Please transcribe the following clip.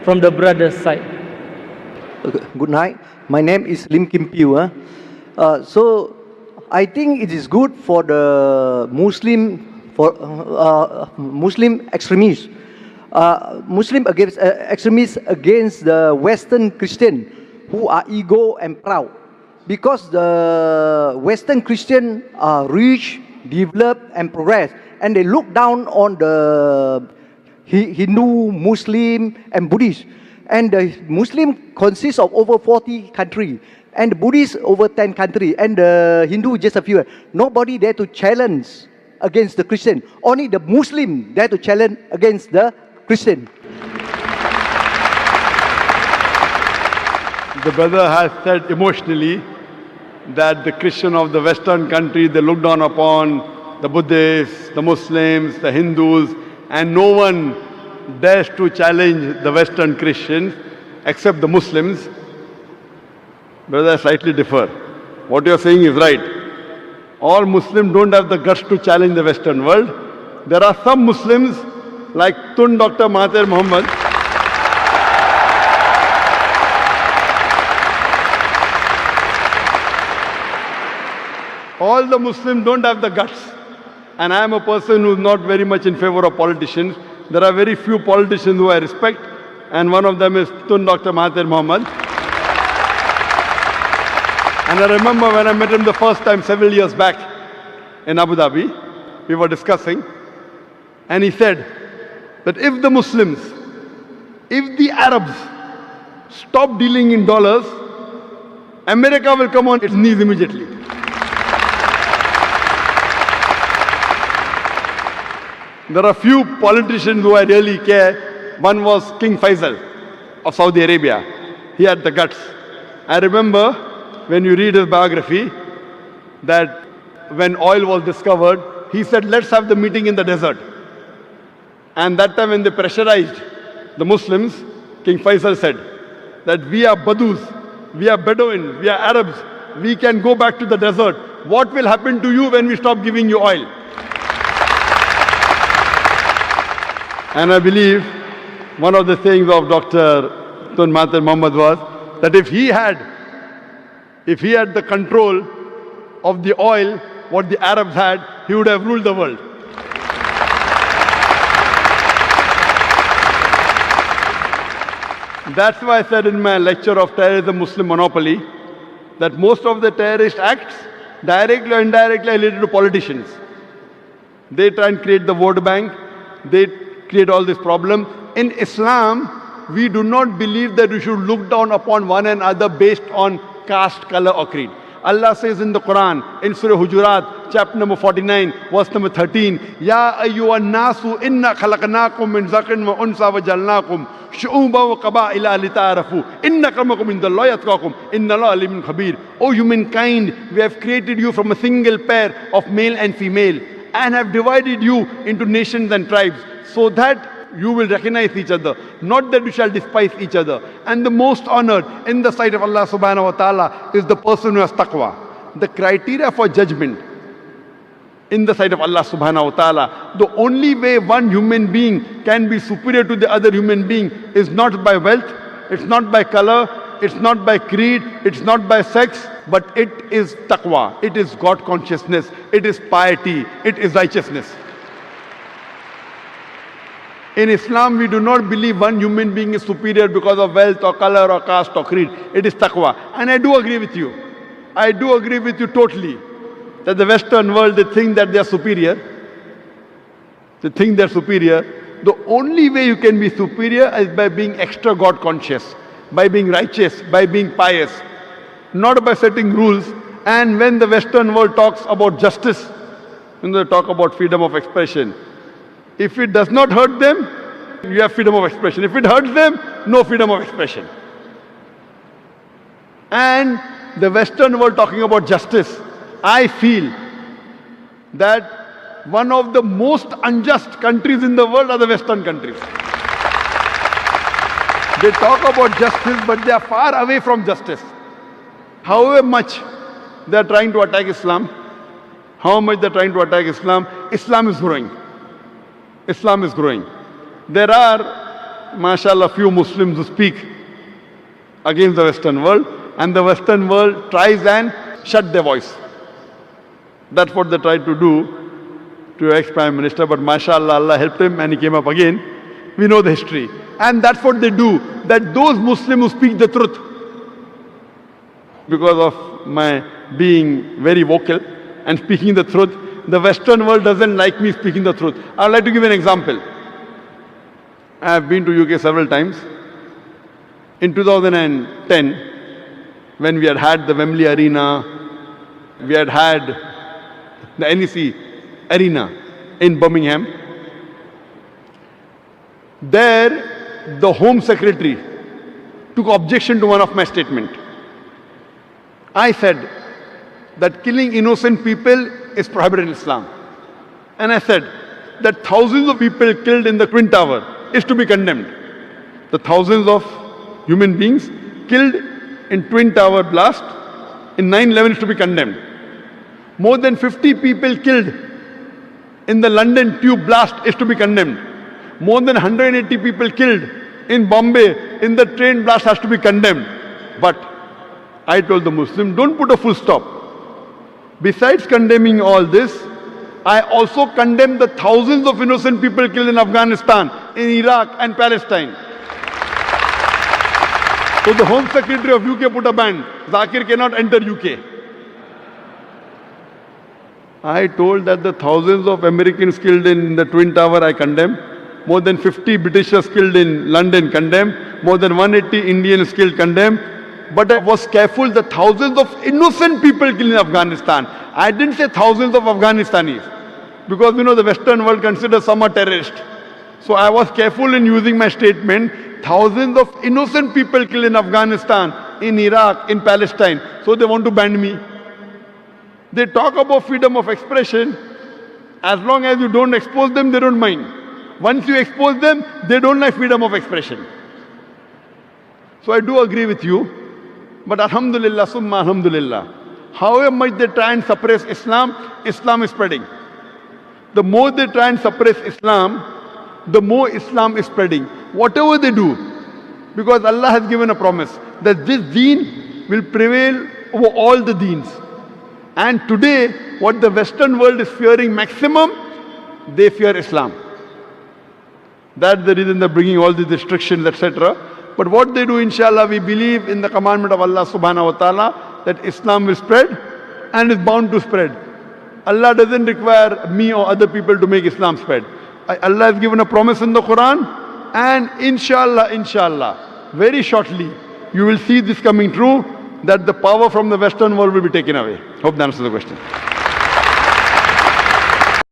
from the brother's side. Good night. My name is Lim Kim Piu. So I think it is good for the Muslim extremists, extremists against the Western Christian who are ego and proud, because the Western Christian are rich, developed, and progress, and they look down on the Hindu, Muslim, and Buddhist. And the Muslim consists of over 40 countries, and the Buddhist over 10 countries, and the Hindu just a few. Nobody dare to challenge against the Christian. Only the Muslim dare to challenge against the Christian. The brother has said emotionally that the Christian of the Western country, they look down upon the Buddhists, the Muslims, the Hindus, and no one dares to challenge the Western Christians except the Muslims. Brother, I slightly differ. What you are saying is right. All Muslims don't have the guts to challenge the Western world. There are some Muslims like Tun Dr. Mahathir Mohamad, all the Muslims don't have the guts. And I am a person who is not very much in favor of politicians. There are very few politicians who I respect, and one of them is Tun Dr. Mahathir Mohamad. And I remember when I met him the first time several years back in Abu Dhabi, we were discussing, and he said that if the Muslims, if the Arabs stop dealing in dollars, America will come on its knees immediately. There are few politicians who I really care. One was King Faisal of Saudi Arabia. He had the guts. I remember when you read his biography that when oil was discovered, he said, let's have the meeting in the desert. And that time when they pressurized the Muslims, King Faisal said that we are Badus, we are Bedouin, we are Arabs, we can go back to the desert. What will happen to you when we stop giving you oil? And I believe one of the things of Dr. Tun Mahathir Mohamad was that if he had the control of the oil, what the Arabs had, he would have ruled the world. That's why I said in my lecture of terrorism, Muslim monopoly, that most of the terrorist acts, directly or indirectly, are related to politicians. They try and create the vote bank. They create all this problem. In Islam, we do not believe that we should look down upon one another based on caste, color or creed. Allah says in the Quran, in Surah Hujurat, chapter number 49, verse number 13, Ya ayyuhan nasu inna khalaqnakum min zakarin wa unsa wa jalnakum shu'uban wa qaba'ila lita'arafu inna akramakum indallahi atqakum inna Allaha alimun khabir. O humankind, we have created you from a single pair of male and female and have divided you into nations and tribes, so that you will recognize each other, not that you shall despise each other. And the most honored in the sight of Allah subhanahu wa ta'ala is the person who has taqwa. The criteria for judgment in the sight of Allah subhanahu wa ta'ala, the only way one human being can be superior to the other human being is not by wealth, it's not by color, it's not by creed, it's not by sex, but it is taqwa, it is God consciousness, it is piety, it is righteousness. In Islam, we do not believe one human being is superior because of wealth or color or caste or creed. It is taqwa. And I do agree with you. I do agree with you totally that the Western world, they think that they are superior. They think they are superior. The only way you can be superior is by being extra God conscious, by being righteous, by being pious, not by setting rules. And when the Western world talks about justice, when they talk about freedom of expression, if it does not hurt them, you have freedom of expression. If it hurts them, no freedom of expression. And the Western world talking about justice, I feel that one of the most unjust countries in the world are the Western countries. They talk about justice, but they are far away from justice. However much they are trying to attack Islam, Islam is growing. Islam is growing. There are mashallah, few Muslims who speak against the Western world, and the Western world tries and shut their voice. That's what they tried to do to ex-Prime Minister, but mashallah, Allah helped him and he came up again. We know the history. And that's what they do, that those Muslims who speak the truth, because of my being very vocal and speaking the truth, the Western world doesn't like me speaking the truth. I would like to give an example. I have been to UK several times. In 2010, when we had the Wembley Arena, we had the NEC Arena in Birmingham. There, the Home Secretary took objection to one of my statements. I said that killing innocent people is prohibited in Islam. And I said that thousands of people killed in the Twin Tower is to be condemned. The thousands of human beings killed in Twin Tower blast in 9/11 is to be condemned. More than 50 people killed in the London tube blast is to be condemned. More than 180 people killed in Bombay in the train blast has to be condemned. But I told the Muslim, don't put a full stop. Besides condemning all this, I also condemn the thousands of innocent people killed in Afghanistan, in Iraq and Palestine. So the Home Secretary of UK put a ban. Zakir cannot enter UK. I told that the thousands of Americans killed in the Twin Tower I condemn. More than 50 Britishers killed in London condemn. More than 180 Indians killed condemn. But I was careful, the thousands of innocent people killed in Afghanistan. I didn't say thousands of Afghanistanis. Because the Western world considers some are terrorists. So I was careful in using my statement, thousands of innocent people killed in Afghanistan, in Iraq, in Palestine. So they want to ban me. They talk about freedom of expression. As long as you don't expose them, they don't mind. Once you expose them, they don't like freedom of expression. So I do agree with you. But alhamdulillah, summa alhamdulillah, however much they try and suppress Islam, Islam is spreading. The more they try and suppress Islam, the more Islam is spreading. Whatever they do, because Allah has given a promise that this deen will prevail over all the deens. And today, what the Western world is fearing maximum, they fear Islam. That's the reason they're bringing all these restrictions, etc. But what they do, inshallah, we believe in the commandment of Allah subhanahu wa ta'ala that Islam will spread and is bound to spread. Allah doesn't require me or other people to make Islam spread. Allah has given a promise in the Quran, and inshallah, very shortly, you will see this coming true, that the power from the Western world will be taken away. Hope that answers the question.